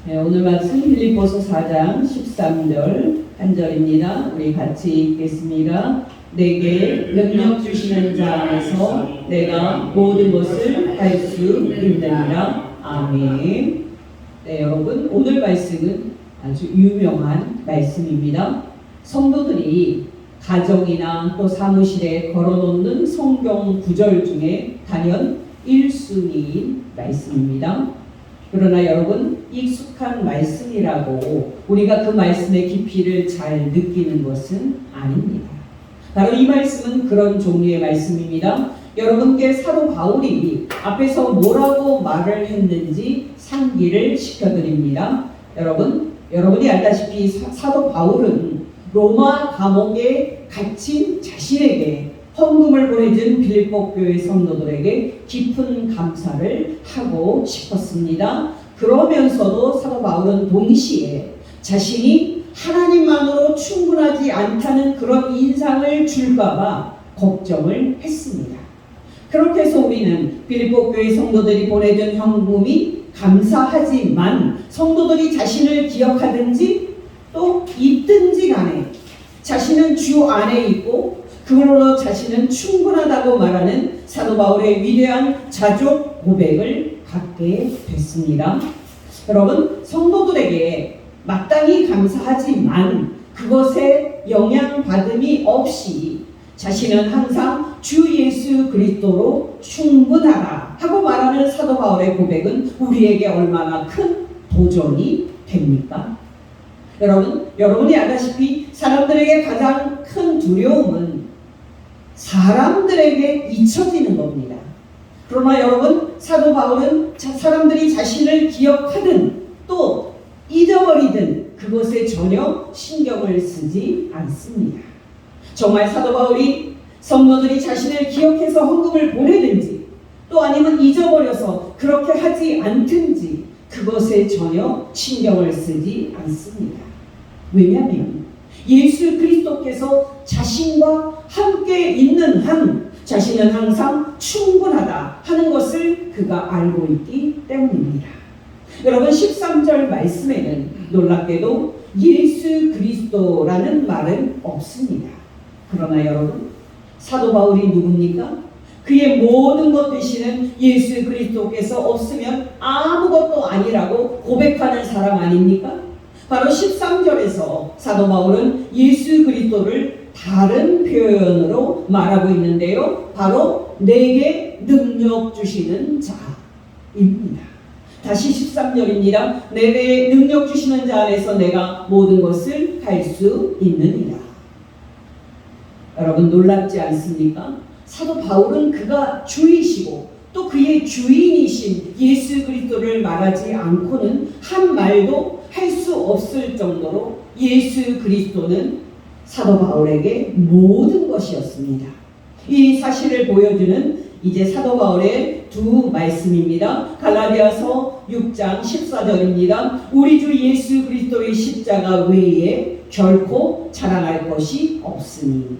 네, 오늘 말씀 빌립보서 4장 13절 한 절입니다. 우리 같이 읽겠습니다. 내게 능력 주시는 자 안에서 내가 모든 것을 할 수 있느니라. 아멘. 네, 여러분, 오늘 말씀은 아주 유명한 말씀입니다. 성도들이 가정이나 또 사무실에 걸어놓는 성경 구절 중에 단연 1순위인 말씀입니다. 그러나 여러분, 익숙한 말씀이라고 우리가 그 말씀의 깊이를 잘 느끼는 것은 아닙니다. 바로 이 말씀은 그런 종류의 말씀입니다. 여러분께 사도 바울이 앞에서 뭐라고 말을 했는지 상기를 시켜드립니다. 여러분이 알다시피 사도 바울은 로마 감옥에 갇힌 자신에게 헌금을 보내준 빌립보 교회 성도들에게 깊은 감사를 하고 싶었습니다. 그러면서도 사도 바울은 동시에 자신이 하나님만으로 충분하지 않다는 그런 인상을 줄까봐 걱정을 했습니다. 그렇게 해서 우리는 빌립보 교회 성도들이 보내준 헌금이 감사하지만 성도들이 자신을 기억하든지 또 있든지 간에 자신은 주 안에 있고 그걸로 자신은 충분하다고 말하는 사도 바울의 위대한 자족 고백을 갖게 됐습니다. 여러분, 성도들에게 마땅히 감사하지만 그것에 영향받음이 없이 자신은 항상 주 예수 그리스도로 충분하다 하고 말하는 사도 바울의 고백은 우리에게 얼마나 큰 도전이 됩니까? 여러분이 알다시피 사람들에게 가장 큰 두려움은 사람들에게 잊혀지는 겁니다. 그러나 여러분, 사도 바울은 사람들이 자신을 기억하든 또 잊어버리든 그것에 전혀 신경을 쓰지 않습니다. 정말 사도 바울이 성도들이 자신을 기억해서 헌금을 보내든지 또 아니면 잊어버려서 그렇게 하지 않든지 그것에 전혀 신경을 쓰지 않습니다. 왜냐하면 예수 그리스도께서 자신과 함께 있는 한 자신은 항상 충분하다 하는 것을 그가 알고 있기 때문입니다. 여러분, 13절 말씀에는 놀랍게도 예수 그리스도라는 말은 없습니다. 그러나 여러분, 사도 바울이 누굽니까? 그의 모든 것 되시는 예수 그리스도께서 없으면 아무것도 아니라고 고백하는 사람 아닙니까? 바로 13절에서 사도 바울은 예수 그리스도를 다른 표현으로 말하고 있는데요. 바로 내게 능력 주시는 자입니다. 다시 13절입니다. 내게 능력 주시는 자 안에서 내가 모든 것을 할 수 있느니라. 여러분, 놀랍지 않습니까? 사도 바울은 그가 주이시고 또 그의 주인이신 예수 그리스도를 말하지 않고는 한 말도 할 수 없을 정도로 예수 그리스도는 사도 바울에게 모든 것이었습니다. 이 사실을 보여주는 이제 사도 바울의 두 말씀입니다. 갈라디아서 6장 14절입니다. 우리 주 예수 그리스도의 십자가 외에 결코 자랑할 것이 없으니.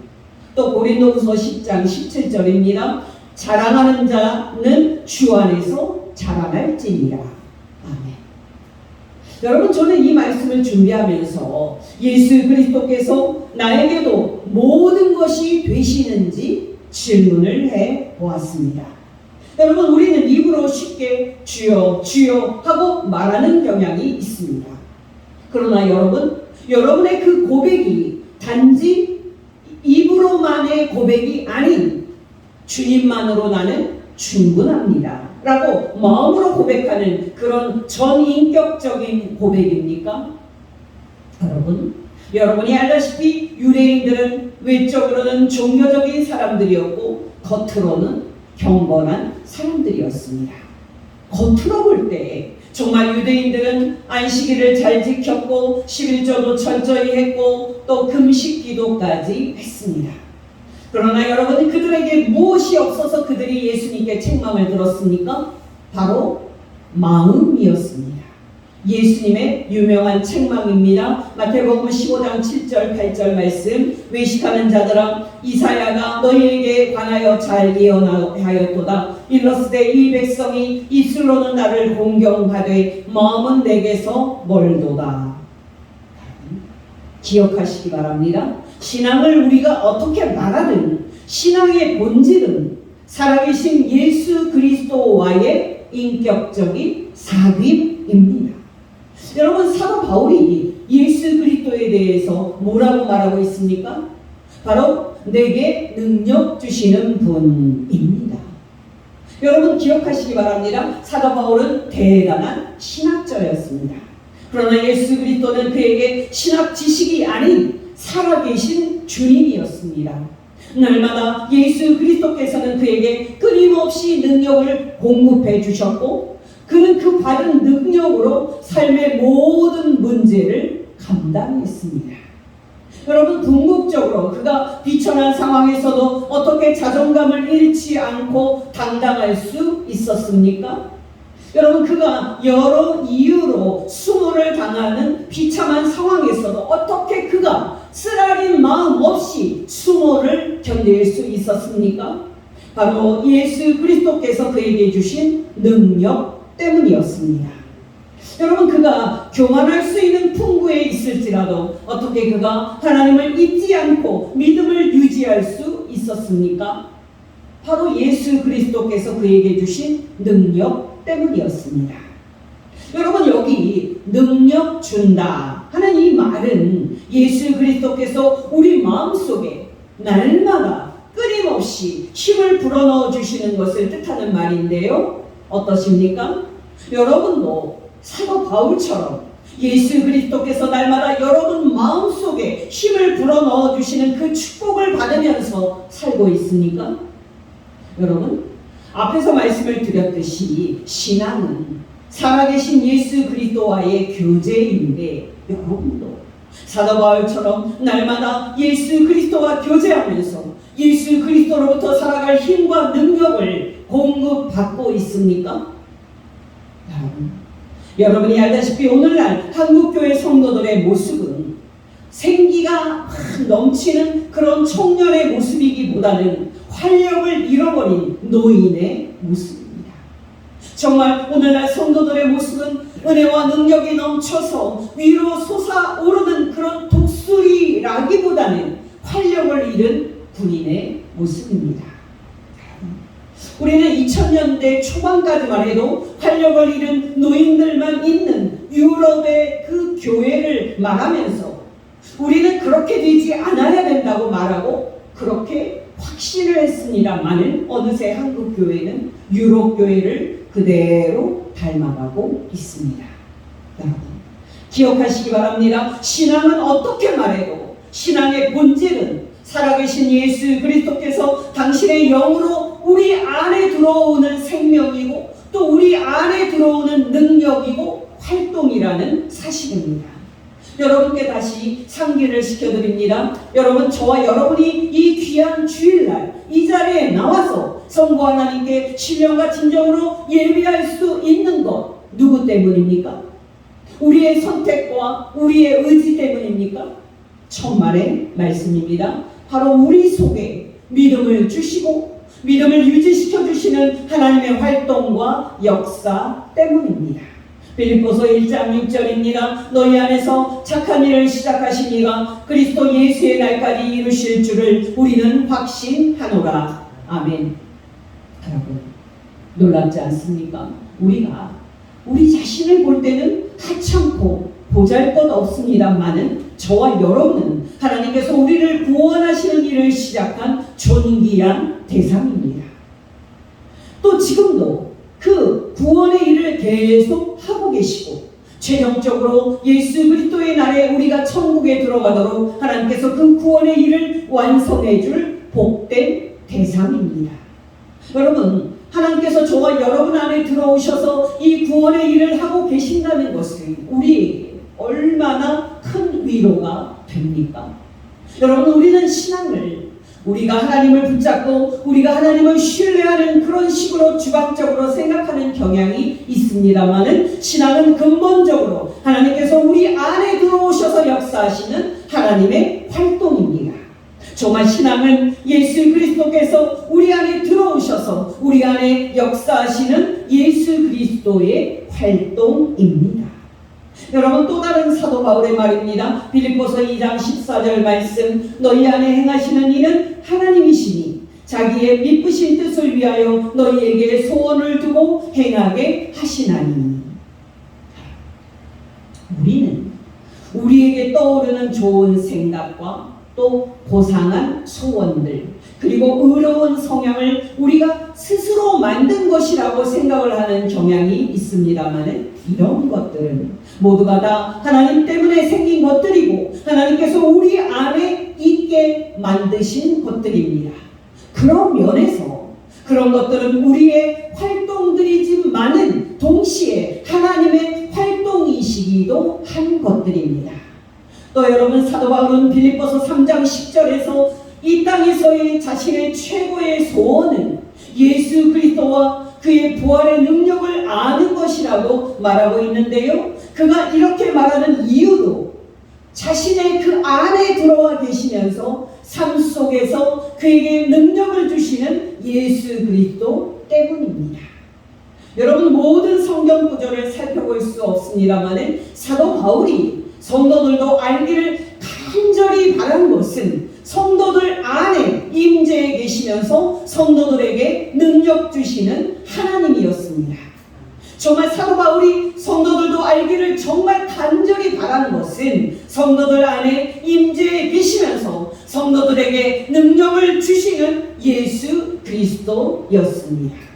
또 고린도후서 10장 17절입니다. 자랑하는 자는 주 안에서 자랑할지니라. 아멘. 여러분, 저는 이 말씀을 준비하면서 예수 그리스도께서 나에게도 모든 것이 되시는지 질문을 해 보았습니다. 여러분, 우리는 입으로 쉽게 주여 주여 하고 말하는 경향이 있습니다. 그러나 여러분의 그 고백이 단지 입으로만의 고백이 아닌 주님만으로 나는 충분합니다 라고 마음으로 고백하는 그런 전인격적인 고백입니까? 여러분이 알다시피 유대인들은 외적으로는 종교적인 사람들이었고 겉으로는 경건한 사람들이었습니다. 겉으로 볼 때 정말 유대인들은 안식일을 잘 지켰고 11조도 철저히 했고 또 금식 기도까지 했습니다. 그러나 여러분, 그들에게 무엇이 없어서 그들이 예수님께 책망을 들었습니까? 바로 마음이었습니다. 예수님의 유명한 책망입니다. 마태복음 15장 7절 8절 말씀. 외식하는 자들아, 이사야가 너희에게 관하여 잘 예언하였도다. 일러스되 이 백성이 입술로는 나를 공경하되 마음은 내게서 멀도다. 기억하시기 바랍니다. 신앙을 우리가 어떻게 말하든 신앙의 본질은 살아계신 예수 그리스도와의 인격적인 사귐입니다. 여러분, 사도 바울이 예수 그리스도에 대해서 뭐라고 말하고 있습니까? 바로 내게 능력 주시는 분입니다. 여러분, 기억하시기 바랍니다. 사도 바울은 대단한 신학자였습니다. 그러나 예수 그리스도는 그에게 신학 지식이 아닌 살아계신 주님이었습니다. 날마다 예수 그리스도께서는 그에게 끊임없이 능력을 공급해 주셨고, 그는 그 받은 능력으로 삶의 모든 문제를 감당했습니다. 여러분, 궁극적으로 그가 비천한 상황에서도 어떻게 자존감을 잃지 않고 당당할 수 있었습니까? 여러분, 그가 여러 이유로 수모를 당하는 비참한 상황에서도 어떻게 그가 쓰라린 마음 없이 수모를 견딜 수 있었습니까? 바로 예수 그리스도께서 그에게 주신 능력 때문이었습니다. 여러분, 그가 교만할 수 있는 풍부에 있을지라도 어떻게 그가 하나님을 잊지 않고 믿음을 유지할 수 있었습니까? 바로 예수 그리스도께서 그에게 주신 능력 때문이었습니다. 여러분, 여기 능력 준다 하는 이 말은 예수 그리스도께서 우리 마음속에 날마다 끊임없이 힘을 불어넣어 주시는 것을 뜻하는 말인데요. 어떠십니까? 여러분도 사도 바울처럼 예수 그리스도께서 날마다 여러분 마음속에 힘을 불어넣어 주시는 그 축복을 받으면서 살고 있습니까? 여러분, 앞에서 말씀을 드렸듯이 신앙은 살아계신 예수 그리스도와의 교제인데, 여러분도 사도 바울처럼 날마다 예수 그리스도와 교제하면서 예수 그리스도로부터 살아갈 힘과 능력을 공급받고 있습니까? 여러분이 알다시피 오늘날 한국교회 성도들의 모습은 생기가 넘치는 그런 청년의 모습이기보다는 활력을 잃어버린 노인의 모습입니다. 정말 오늘날 성도들의 모습은 은혜와 능력이 넘쳐서 위로 솟아오르는 그런 독수리라기보다는 활력을 잃은 군인의 모습입니다. 우리는 2000년대 초반까지만 해도 활력을 잃은 노인들만 있는 유럽의 그 교회를 말하면서 우리는 그렇게 되지 않아야 된다고 말하고 그렇게 확신을 했습니다만은 어느새 한국 교회는 유럽 교회를 그대로 닮아가고 있습니다. 여러분, 기억하시기 바랍니다. 신앙은 어떻게 말해도 신앙의 본질은 살아계신 예수 그리스도께서 당신의 영으로 우리 안에 들어오는 생명이고 또 우리 안에 들어오는 능력이고 활동이라는 사실입니다. 여러분께 다시 상기를 시켜드립니다. 여러분, 저와 여러분이 이 귀한 주일날 이 자리에 나와서 성부 하나님께 신령과 진정으로 예배할 수 있는 것 누구 때문입니까? 우리의 선택과 우리의 의지 때문입니까? 첫말의 말씀입니다. 바로 우리 속에 믿음을 주시고 믿음을 유지시켜 주시는 하나님의 활동과 역사 때문입니다. 빌립보서 1장 6절입니다. 너희 안에서 착한 일을 시작하신 이가 그리스도 예수의 날까지 이루실 줄을 우리는 확신하노라. 아멘. 여러분, 놀랍지 않습니까? 우리가 우리 자신을 볼 때는 하찮고 보잘것없습니다마는 저와 여러분은 하나님께서 우리를 구원하시는 일을 시작한 존귀한 대상입니다. 또 지금도 그 구원의 일을 계속 하고 계시고 최종적으로 예수 그리스도의 날에 우리가 천국에 들어가도록 하나님께서 그 구원의 일을 완성해 줄 복된 대상입니다. 여러분, 하나님께서 저와 여러분 안에 들어오셔서 이 구원의 일을 하고 계신다는 것은 우리에게 얼마나 큰 위로가 됩니까? 여러분, 우리는 신앙을 우리가 하나님을 붙잡고 우리가 하나님을 신뢰하는 그런 식으로 주관적으로 생각하는 경향이 있습니다만은 신앙은 근본적으로 하나님께서 우리 안에 들어오셔서 역사하시는 하나님의 활동입니다. 정말 신앙은 예수 그리스도께서 우리 안에 들어오셔서 우리 안에 역사하시는 예수 그리스도의 활동입니다. 여러분, 또 다른 사도 바울의 말입니다. 빌립보서 2장 14절 말씀, 너희 안에 행하시는 이는 하나님이시니 자기의 미쁘신 뜻을 위하여 너희에게 소원을 두고 행하게 하시나니. 우리는 우리에게 떠오르는 좋은 생각과 또 고상한 소원들, 그리고 의로운 성향을 우리가 스스로 만든 것이라고 생각을 하는 경향이 있습니다만, 이런 것들은 모두가 다 하나님 때문에 생긴 것들이고 하나님께서 우리 안에 있게 만드신 것들입니다. 그런 면에서 그런 것들은 우리의 활동들이지만은 동시에 하나님의 활동이시기도 한 것들입니다. 또 여러분, 사도 바울은 빌립보서 3장 10절에서 이 땅에서의 자신의 최고의 소원은 예수 그리스도와 그의 부활의 능력을 아는 것이라고 말하고 있는데요, 그가 이렇게 말하는 이유도 자신의 그 안에 들어와 계시면서 삶 속에서 그에게 능력을 주시는 예수 그리스도 때문입니다. 여러분, 모든 성경 구절을 살펴볼 수 없습니다만 사도 바울이 성도들도 알기를 간절히 바란 것은 성도들 안에 임재해 계시면서 성도들에게 능력 주시는 하나님이었습니다. 정말 사도 바울이 성도들도 알기를 정말 간절히 바라는 것은 성도들 안에 임재해 계시면서 성도들에게 능력을 주시는 예수 그리스도였습니다.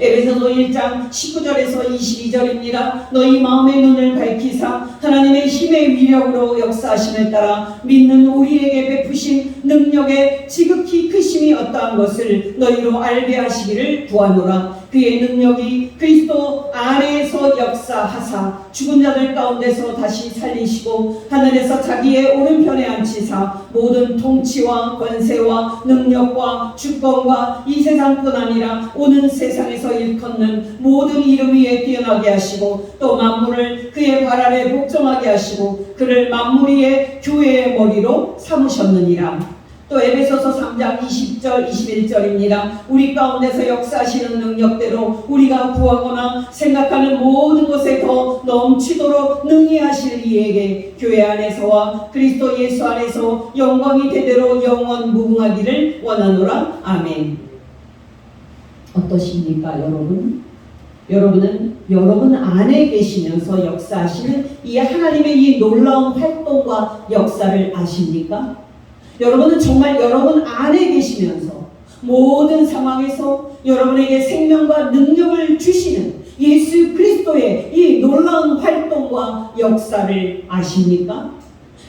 에베소서 1장 19절에서 22절입니다. 너희 마음의 눈을 밝히사 하나님의 힘의 위력으로 역사하심을 따라 믿는 우리에게 베푸신 능력의 지극히 크심이 어떠한 것을 너희로 알게 하시기를 구하노라. 그의 능력이 그리스도 안에서 역사하사 죽은 자들 가운데서 다시 살리시고 하늘에서 자기의 오른편에 앉히사 모든 통치와 권세와 능력과 주권과 이 세상뿐 아니라 오는 세상에서 일컫는 모든 이름 위에 뛰어나게 하시고 또 만물을 그의 발 아래 복종하게 하시고 그를 만물 위에 교회의 머리로 삼으셨느니라. 또 에베소서 3장 20절 21절입니다. 우리 가운데서 역사하시는 능력대로 우리가 구하거나 생각하는 모든 것에 더 넘치도록 능히 하실 이에게 교회 안에서와 그리스도 예수 안에서 영광이 대대로 영원 무궁하기를 원하노라. 아멘. 어떠십니까, 여러분? 여러분은 여러분 안에 계시면서 역사하시는 이 하나님의 이 놀라운 활동과 역사를 아십니까? 여러분은 정말 여러분 안에 계시면서 모든 상황에서 여러분에게 생명과 능력을 주시는 예수 그리스도의 이 놀라운 활동과 역사를 아십니까?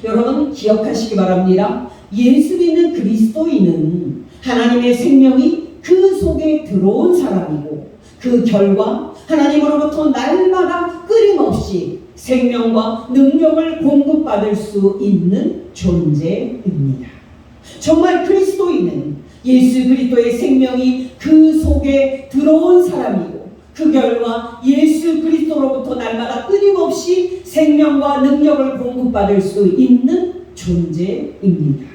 여러분, 기억하시기 바랍니다. 예수 믿는 그리스도인은 하나님의 생명이 그 속에 들어온 사람이고 그 결과 하나님으로부터 날마다 끊임없이 생명과 능력을 공급받을 수 있는 존재입니다. 정말 그리스도인은 예수 그리스도의 생명이 그 속에 들어온 사람이고 그 결과 예수 그리스도로부터 날마다 끊임없이 생명과 능력을 공급받을 수 있는 존재입니다.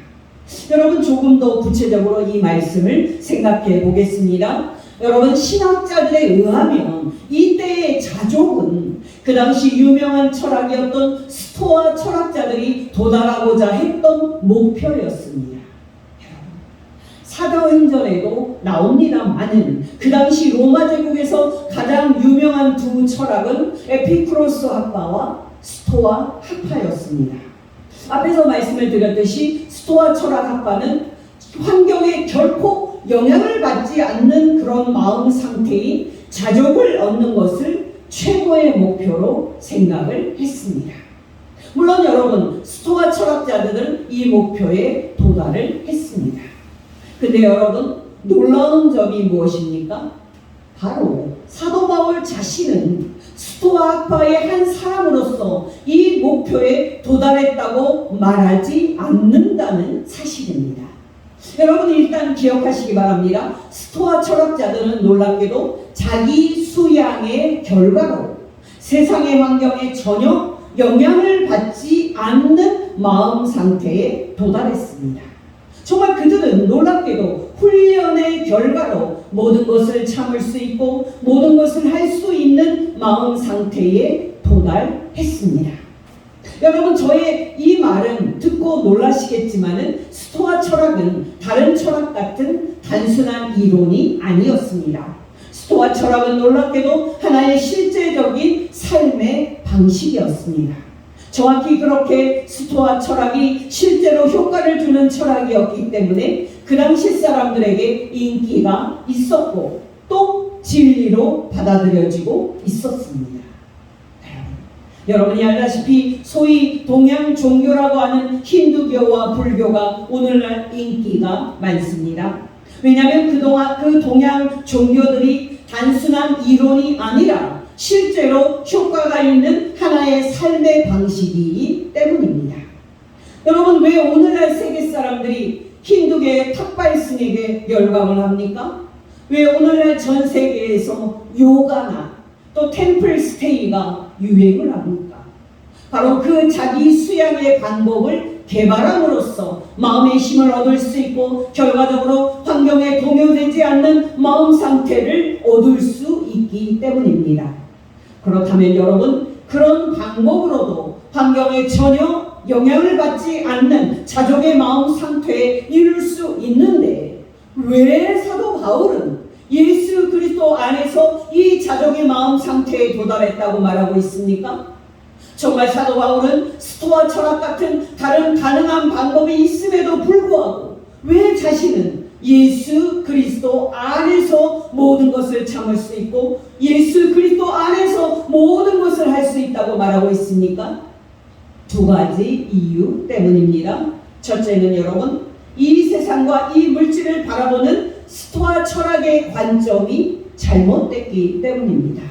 여러분, 조금 더 구체적으로 이 말씀을 생각해 보겠습니다. 여러분, 신학자들에 의하면 이때의 자족은 그 당시 유명한 철학이었던 스토아 철학자들이 도달하고자 했던 목표였습니다. 사도행전에도 나옵니다만은 그 당시 로마 제국에서 가장 유명한 두 철학은 에피쿠로스 학파와 스토아 학파였습니다. 앞에서 말씀을 드렸듯이 스토아 철학 학파는 환경에 결코 영향을 받지 않는 그런 마음 상태인 자족을 얻는 것을 최고의 목표로 생각을 했습니다. 물론 여러분, 스토아 철학자들은 이 목표에 도달을 했습니다. 근데 여러분, 놀라운 점이 무엇입니까? 바로 사도 바울 자신은 스토아 학파의 한 사람으로서 이 목표에 도달했다고 말하지 않는다는 사실입니다. 여러분, 일단 기억하시기 바랍니다. 스토아 철학자들은 놀랍게도 자기 수양의 결과로 세상의 환경에 전혀 영향을 받지 않는 마음 상태에 도달했습니다. 정말 그들은 놀랍게도 훈련의 결과로 모든 것을 참을 수 있고 모든 것을 할 수 있는 마음 상태에 도달했습니다. 여러분, 저의 이 말은 듣고 놀라시겠지만은 스토아 철학은 다른 철학 같은 단순한 이론이 아니었습니다. 스토아 철학은 놀랍게도 하나의 실제적인 삶의 방식이었습니다. 정확히 그렇게 스토아 철학이 실제로 효과를 주는 철학이었기 때문에 그 당시 사람들에게 인기가 있었고 또 진리로 받아들여지고 있었습니다. 여러분이 알다시피 소위 동양 종교라고 하는 힌두교와 불교가 오늘날 인기가 많습니다. 왜냐하면 그동안 그 동양 종교들이 단순한 이론이 아니라 실제로 효과가 있는 하나의 삶의 방식이기 때문입니다. 여러분, 왜 오늘날 세계 사람들이 힌두교의 탁발승에게 열광을 합니까? 왜 오늘날 전 세계에서 요가나 또 템플 스테이가 유행을 합니까? 바로 그 자기 수양의 방법을 개발함으로써 마음의 힘을 얻을 수 있고 결과적으로 환경에 동요되지 않는 마음 상태를 얻을 수 있기 때문입니다. 그렇다면 여러분, 그런 방법으로도 환경에 전혀 영향을 받지 않는 자족의 마음 상태에 이룰 수 있는데 왜 사도 바울은 예수 그리스도 안에서 이 자족의 마음 상태에 도달했다고 말하고 있습니까? 정말 사도 바울은 스토아 철학 같은 다른 가능한 방법이 있음에도 불구하고 왜 자신은 예수 그리스도 안에서 모든 것을 참을 수 있고 예수 그리스도 안에서 모든 것을 할 수 있다고 말하고 있습니까? 두 가지 이유 때문입니다. 첫째는 여러분, 이 세상과 이 물질을 바라보는 스토아 철학의 관점이 잘못됐기 때문입니다.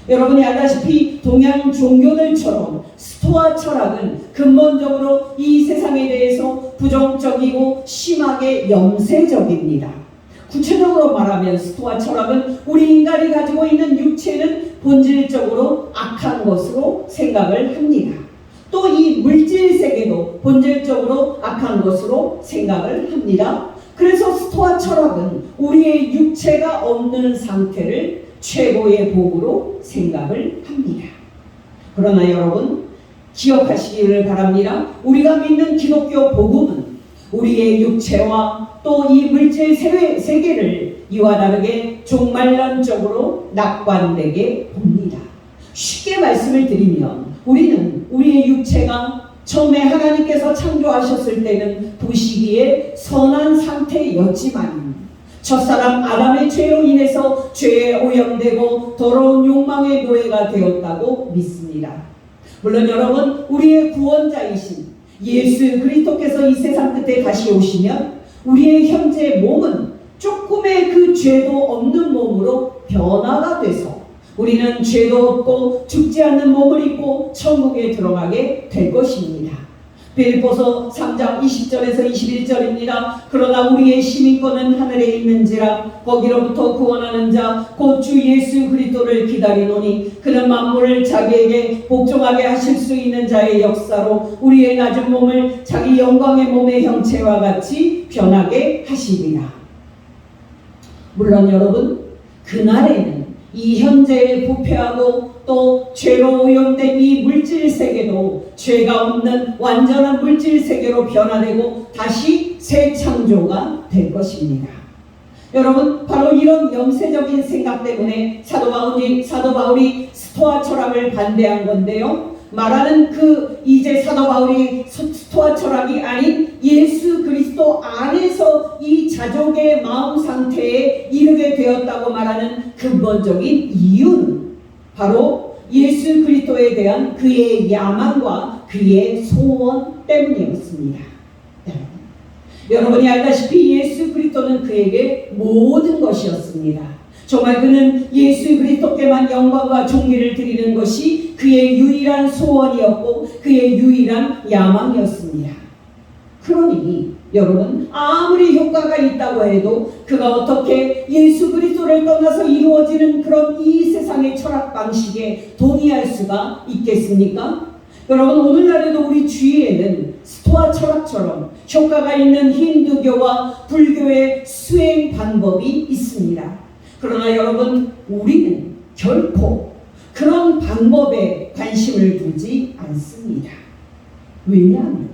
여러분이 알다시피 동양 종교들처럼 스토아 철학은 근본적으로 이 세상에 대해서 부정적이고 심하게 염세적입니다. 구체적으로 말하면 스토아 철학은 우리 인간이 가지고 있는 육체는 본질적으로 악한 것으로 생각을 합니다. 또 이 물질 세계도 본질적으로 악한 것으로 생각을 합니다. 그래서 스토아 철학은 우리의 육체가 없는 상태를 최고의 복으로 생각을 합니다. 그러나 여러분, 기억하시기를 바랍니다. 우리가 믿는 기독교 복음은 우리의 육체와 또 이 물질 세계를 이와 다르게 종말론적으로 낙관되게 봅니다. 쉽게 말씀을 드리면 우리는 우리의 육체가 처음에 하나님께서 창조하셨을 때는 보시기에 선한 상태였지만 첫사람 아담의 죄로 인해서 죄에 오염되고 더러운 욕망의 노예가 되었다고 믿습니다. 물론 여러분, 우리의 구원자이신 예수 그리스도께서 이 세상 끝에 다시 오시면 우리의 현재 몸은 조금의 그 죄도 없는 몸으로 변화가 돼서 우리는 죄도 없고 죽지 않는 몸을 입고 천국에 들어가게 될 것입니다. 빌립보서 3장 20절에서 21절입니다. 그러나 우리의 시민권은 하늘에 있는지라 거기로부터 구원하는 자 곧 주 예수 그리스도를 기다리노니 그는 만물을 자기에게 복종하게 하실 수 있는 자의 역사로 우리의 낮은 몸을 자기 영광의 몸의 형체와 같이 변하게 하시리라. 물론 여러분, 그날에는 이 현재에 부패하고 또 죄로 오염된 이 물질 세계도 죄가 없는 완전한 물질 세계로 변화되고 다시 새 창조가 될 것입니다. 여러분, 바로 이런 염세적인 생각 때문에 사도 바울이 스토아 철학을 반대한 건데요. 말하는 이제 사도 바울이 스토아 철학이 아닌 예수 그리스도 안에서 이 자족의 마음 상태에 이르게 되었다고 말하는 근본적인 이유는 바로 예수 그리스도에 대한 그의 야망과 그의 소원 때문이었습니다. 여러분이 알다시피 예수 그리스도는 그에게 모든 것이었습니다. 정말 그는 예수 그리스도께만 영광과 존귀를 드리는 것이 그의 유일한 소원이었고 그의 유일한 야망이었습니다. 그러니 여러분, 아무리 효과가 있다고 해도 그가 어떻게 예수 그리스도를 떠나서 이루어지는 그런 이 세상의 철학 방식에 동의할 수가 있겠습니까? 여러분, 오늘날에도 우리 주위에는 스토아 철학처럼 효과가 있는 힌두교와 불교의 수행 방법이 있습니다. 그러나 여러분, 우리는 결코 그런 방법에 관심을 두지 않습니다. 왜냐하면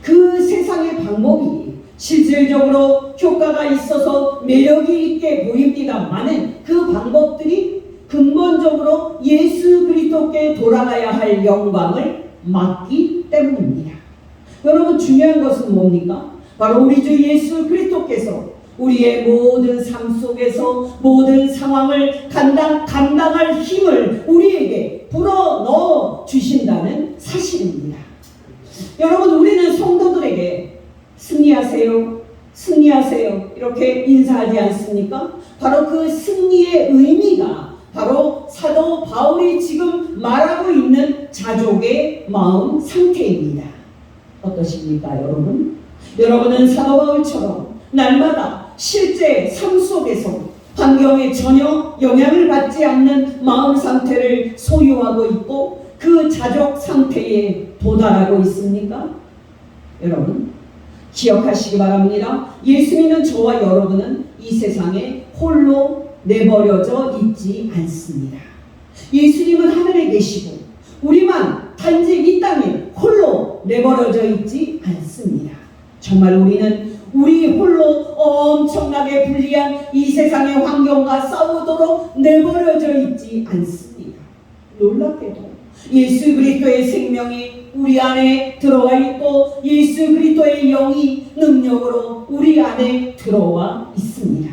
그 세상의 방법이 실질적으로 효과가 있어서 매력이 있게 보입니다만은 그 방법들이 근본적으로 예수 그리스도께 돌아가야 할 영광을 막기 때문입니다. 여러분, 중요한 것은 뭡니까? 바로 우리 주 예수 그리스도께서 우리의 모든 삶 속에서 모든 상황을 감당할 힘을 우리에게 불어넣어 주신다는 사실입니다. 여러분, 우리는 성도들에게 승리하세요, 승리하세요 이렇게 인사하지 않습니까? 바로 그 승리의 의미가 바로 사도 바울이 지금 말하고 있는 자족의 마음 상태입니다. 어떠십니까, 여러분? 여러분은 사도 바울처럼 날마다 실제 삶 속에서 환경에 전혀 영향을 받지 않는 마음 상태를 소유하고 있고 그 자족 상태에 도달하고 있습니까? 여러분, 기억하시기 바랍니다. 예수 믿는 저와 여러분은 이 세상에 홀로 내버려져 있지 않습니다. 예수님은 하늘에 계시고 우리만 단지 이 땅에 홀로 내버려져 있지 않습니다. 정말 우리는 우리 홀로 엄청나게 불리한 이 세상의 환경과 싸우도록 내버려져 있지 않습니다. 놀랍게도 예수 그리스도의 생명이 우리 안에 들어와 있고 예수 그리스도의 영이 능력으로 우리 안에 들어와 있습니다.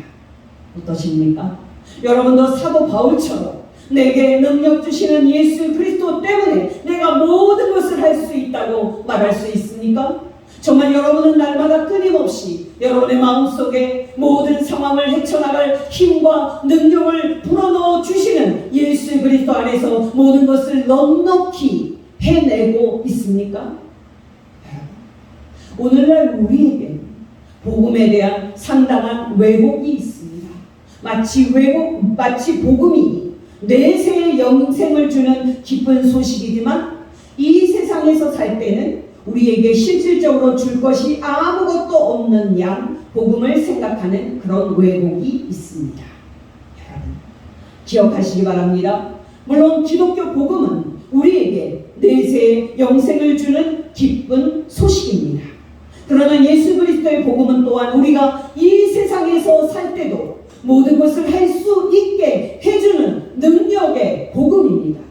어떠십니까? 여러분도 사도 바울처럼 내게 능력 주시는 예수 그리스도 때문에 내가 모든 것을 할 수 있다고 말할 수 있습니까? 정말 여러분은 날마다 끊임없이 여러분의 마음속에 모든 상황을 헤쳐나갈 힘과 능력을 불어넣어 주시는 예수 그리스도 안에서 모든 것을 넉넉히 해내고 있습니까? 오늘날 우리에게 복음에 대한 상당한 왜곡이 있습니다. 마치 복음이 내세의 영생을 주는 기쁜 소식이지만 이 세상에서 살 때는 우리에게 실질적으로 줄 것이 아무것도 없는 양 복음을 생각하는 그런 왜곡이 있습니다. 여러분, 기억하시기 바랍니다. 물론 기독교 복음은 우리에게 내세의 영생을 주는 기쁜 소식입니다. 그러나 예수 그리스도의 복음은 또한 우리가 이 세상에서 살 때도 모든 것을 할 수 있게 해주는 능력의 복음입니다.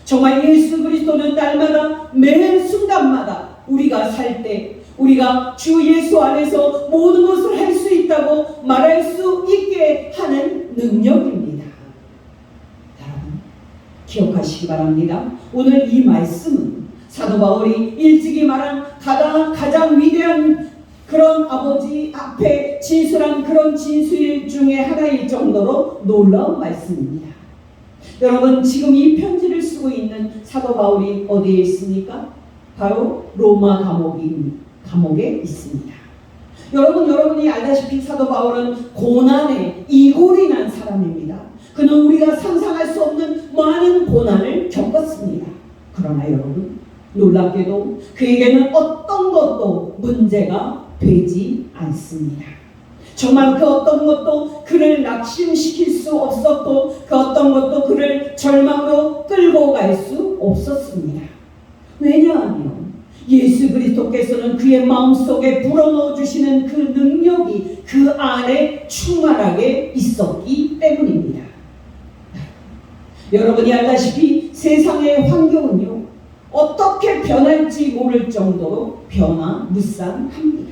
정말 예수 그리스도는 날마다 매 순간마다 우리가 살 때 우리가 주 예수 안에서 모든 것을 할 수 있다고 말할 수 있게 하는 능력입니다. 여러분, 기억하시기 바랍니다. 오늘 이 말씀은 사도 바울이 일찍이 말한 가장 위대한 그런 아버지 앞에 진술한 그런 진술 중에 하나일 정도로 놀라운 말씀입니다. 여러분, 지금 이 편지를 쓰고 있는 사도 바울이 어디에 있습니까? 바로 로마 감옥에 있습니다. 여러분이 알다시피 사도 바울은 고난에 이골이 난 사람입니다. 그는 우리가 상상할 수 없는 많은 고난을 겪었습니다. 그러나 여러분, 놀랍게도 그에게는 어떤 것도 문제가 되지 않습니다. 정말 그 어떤 것도 그를 낙심시킬 수 없었고 그 어떤 것도 그를 절망으로 끌고 갈 수 없었습니다. 왜냐하면 예수 그리스도께서는 그의 마음속에 불어넣어 주시는 그 능력이 그 안에 충만하게 있었기 때문입니다. 여러분이 알다시피 세상의 환경은요, 어떻게 변할지 모를 정도로 변화무쌍합니다.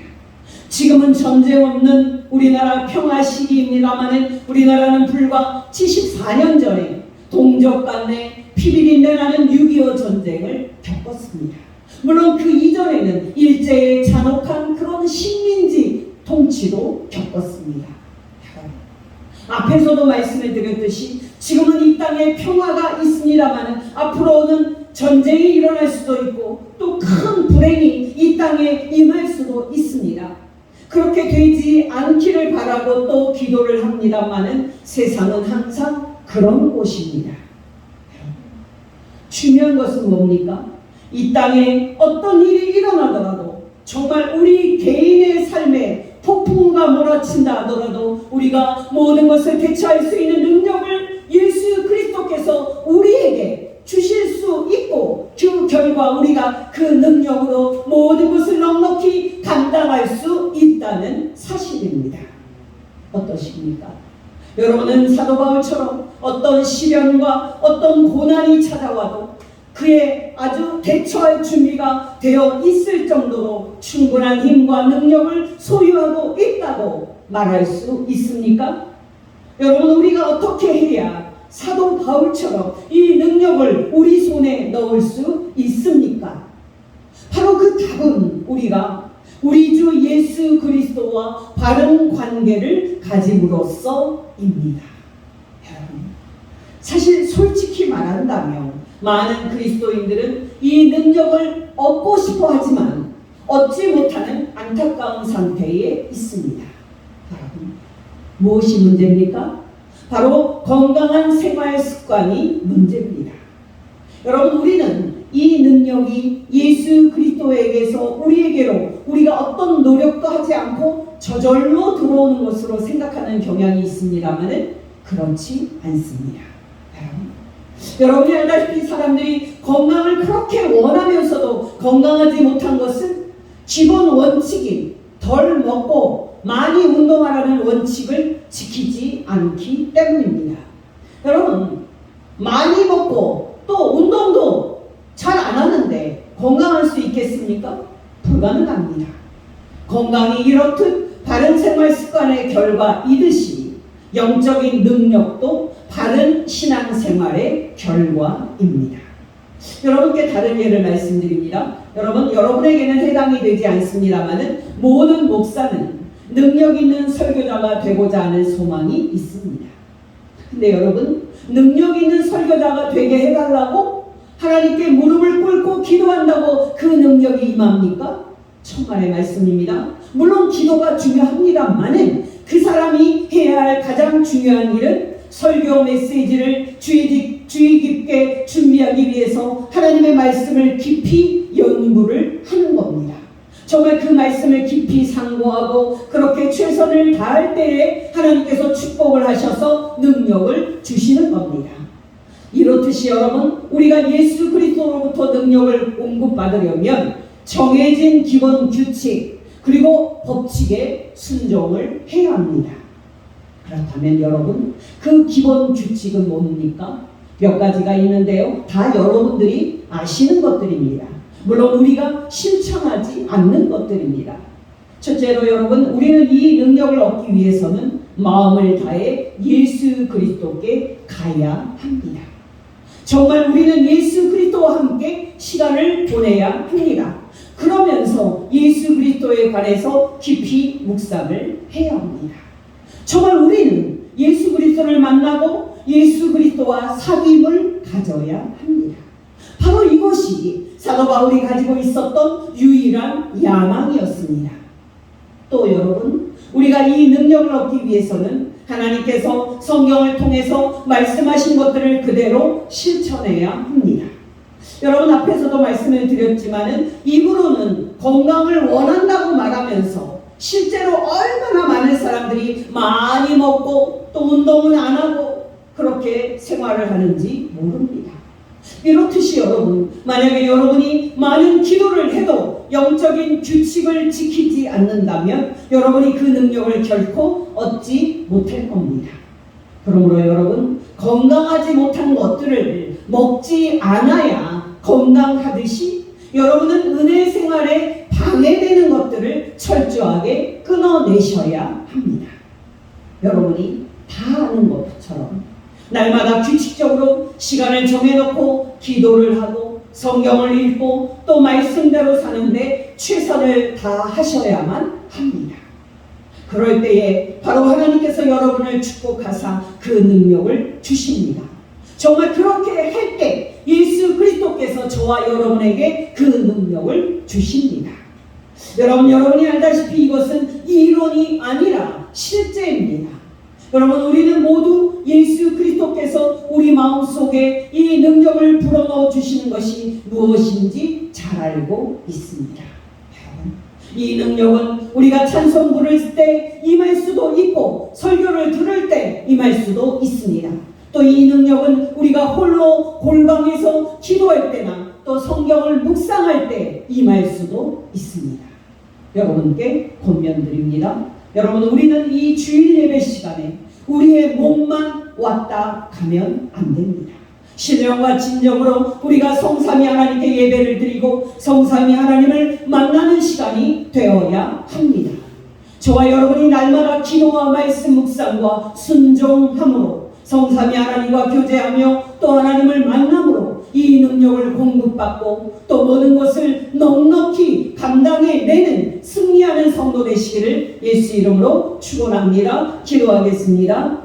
지금은 전쟁 없는 우리나라 평화 시기입니다만 우리나라는 불과 74년 전에 동족 간의 피비린내 나는 6.25 전쟁을 겪었습니다. 물론 그 이전에는 일제의 잔혹한 그런 식민지 통치도 겪었습니다. 앞에서도 말씀을 드렸듯이 지금은 이 땅에 평화가 있습니다만 앞으로는 전쟁이 일어날 수도 있고 또 큰 불행이 이 땅에 임할 수도 있습니다. 그렇게 되지 않기를 바라고 또 기도를 합니다만 세상은 항상 그런 곳입니다. 중요한 것은 뭡니까? 이 땅에 어떤 일이 일어나더라도 정말 우리 개인의 삶에 폭풍우가 몰아친다 하더라도 우리가 모든 것을 대처할 수 있는 능력을 예수 그리스도께서 우리에게 주실 수 있고 그 결과 우리가 그 능력으로 모든 것을 넉넉히 감당할 수 있다는 사실입니다. 어떠십니까? 여러분은 사도 바울처럼 어떤 시련과 어떤 고난이 찾아와도 그의 아주 대처할 준비가 되어 있을 정도로 충분한 힘과 능력을 소유하고 있다고 말할 수 있습니까? 여러분, 우리가 어떻게 해야 사도 바울처럼 이 능력을 우리 손에 넣을 수 있습니까? 바로 그 답은 우리가 우리 주 예수 그리스도와 바른 관계를 가짐으로써입니다. 여러분, 사실 솔직히 말한다면 많은 그리스도인들은 이 능력을 얻고 싶어 하지만 얻지 못하는 안타까운 상태에 있습니다. 여러분, 무엇이 문제입니까? 바로 건강한 생활 습관이 문제입니다. 여러분, 우리는 이 능력이 예수 그리스도에게서 우리에게로 우리가 어떤 노력도 하지 않고 저절로 들어오는 것으로 생각하는 경향이 있습니다만 그렇지 않습니다. 여러분이 알다시피 사람들이 건강을 그렇게 원하면서도 건강하지 못한 것은 기본 원칙인 덜 먹고 많이 운동하라는 원칙을 지키지 않기 때문입니다. 여러분, 많이 먹고 또 운동도 잘 안 하는데 건강할 수 있겠습니까? 불가능합니다. 건강이 이렇듯 바른 생활 습관의 결과이듯이 영적인 능력도 바른 신앙생활의 결과입니다. 여러분께 다른 예를 말씀드립니다. 여러분에게는 해당이 되지 않습니다만 모든 목사는 능력 있는 설교자가 되고자 하는 소망이 있습니다. 근데 여러분, 능력 있는 설교자가 되게 해달라고 하나님께 무릎을 꿇고 기도한다고 그 능력이 임합니까? 천만의 말씀입니다. 물론 기도가 중요합니다만 그 사람이 해야 할 가장 중요한 일은 설교 메시지를 주의 깊게 준비하기 위해서 하나님의 말씀을 깊이 연구를 하는 겁니다. 정말 그 말씀을 깊이 상고하고 그렇게 최선을 다할 때에 하나님께서 축복을 하셔서 능력을 주시는 겁니다. 이렇듯이 여러분, 우리가 예수 그리스도로부터 능력을 공급받으려면 정해진 기본 규칙 그리고 법칙에 순종을 해야 합니다. 그렇다면 여러분, 그 기본 규칙은 뭡니까? 몇 가지가 있는데요. 다 여러분들이 아시는 것들입니다. 물론 우리가 실천하지 않는 것들입니다. 첫째로 여러분, 우리는 이 능력을 얻기 위해서는 마음을 다해 예수 그리스도께 가야 합니다. 정말 우리는 예수 그리스도와 함께 시간을 보내야 합니다. 그러면서 예수 그리스도에 관해서 깊이 묵상을 해야 합니다. 정말 우리는 예수 그리스도를 만나고 예수 그리스도와 사귐을 가져야 합니다. 바로 이것이 사도 바울이 가지고 있었던 유일한 야망이었습니다. 또 여러분, 우리가 이 능력을 얻기 위해서는 하나님께서 성경을 통해서 말씀하신 것들을 그대로 실천해야 합니다. 여러분, 앞에서도 말씀을 드렸지만은 입으로는 건강을 원한다고 말하면서 실제로 얼마나 많은 사람들이 많이 먹고 또 운동은 안 하고 그렇게 생활을 하는지 모릅니다. 이렇듯이 여러분, 만약에 여러분이 많은 기도를 해도 영적인 규칙을 지키지 않는다면 여러분이 그 능력을 결코 얻지 못할 겁니다. 그러므로 여러분, 건강하지 못한 것들을 먹지 않아야 건강하듯이 여러분은 은혜 생활에 방해되는 것들을 철저하게 끊어내셔야 합니다. 여러분이 다 아는 것처럼 날마다 규칙적으로 시간을 정해놓고 기도를 하고 성경을 읽고 또 말씀대로 사는데 최선을 다하셔야만 합니다. 그럴 때에 바로 하나님께서 여러분을 축복하사 그 능력을 주십니다. 정말 그렇게 할 때 예수 그리스도께서 저와 여러분에게 그 능력을 주십니다. 여러분이 알다시피 이것은 이론이 아니라 실제입니다. 여러분, 우리는 모두 예수 그리스도께서 우리 마음속에 이 능력을 불어넣어 주시는 것이 무엇인지 잘 알고 있습니다. 이 능력은 우리가 찬송 부를 때 임할 수도 있고 설교를 들을 때 임할 수도 있습니다. 또 이 능력은 우리가 홀로 골방에서 기도할 때나 또 성경을 묵상할 때 임할 수도 있습니다. 여러분께 권면드립니다. 여러분, 우리는 이 주일 예배 시간에 우리의 몸만 왔다 가면 안 됩니다. 신령과 진정으로 우리가 성삼위 하나님께 예배를 드리고 성삼위 하나님을 만나는 시간이 되어야 합니다. 저와 여러분이 날마다 기도와 말씀 묵상과 순종함으로 성삼위 하나님과 교제하며 또 하나님을 만남으로 이 능력을 공급받고 또 모든 것을 넉넉히 감당해내는 승리하는 성도 되시기를 예수 이름으로 축원합니다. 기도하겠습니다.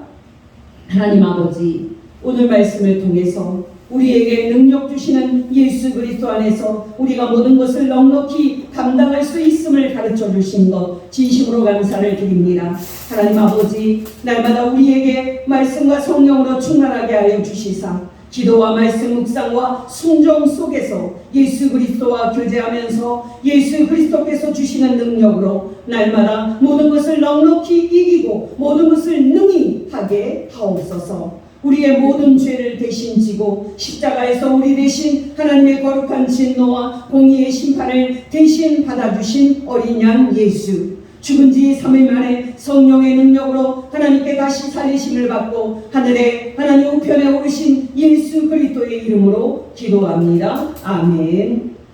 하나님 아버지, 오늘 말씀을 통해서 우리에게 능력 주시는 예수 그리스도 안에서 우리가 모든 것을 넉넉히 감당할 수 있음을 가르쳐 주신 것 진심으로 감사를 드립니다. 하나님 아버지, 날마다 우리에게 말씀과 성령으로 충만하게 하여 주시사 기도와 말씀 묵상과 순종 속에서 예수 그리스도와 교제하면서 예수 그리스도께서 주시는 능력으로 날마다 모든 것을 넉넉히 이기고 모든 것을 능히 하게 하옵소서. 우리의 모든 죄를 대신 지고 십자가에서 우리 대신 하나님의 거룩한 진노와 공의의 심판을 대신 받아주신 어린 양 예수, 죽은 지 3일 만에 성령의 능력으로 하나님께 다시 살리심을 받고 하늘에 하나님 우편에 오르신 예수 그리스도의 이름으로 기도합니다. 아멘.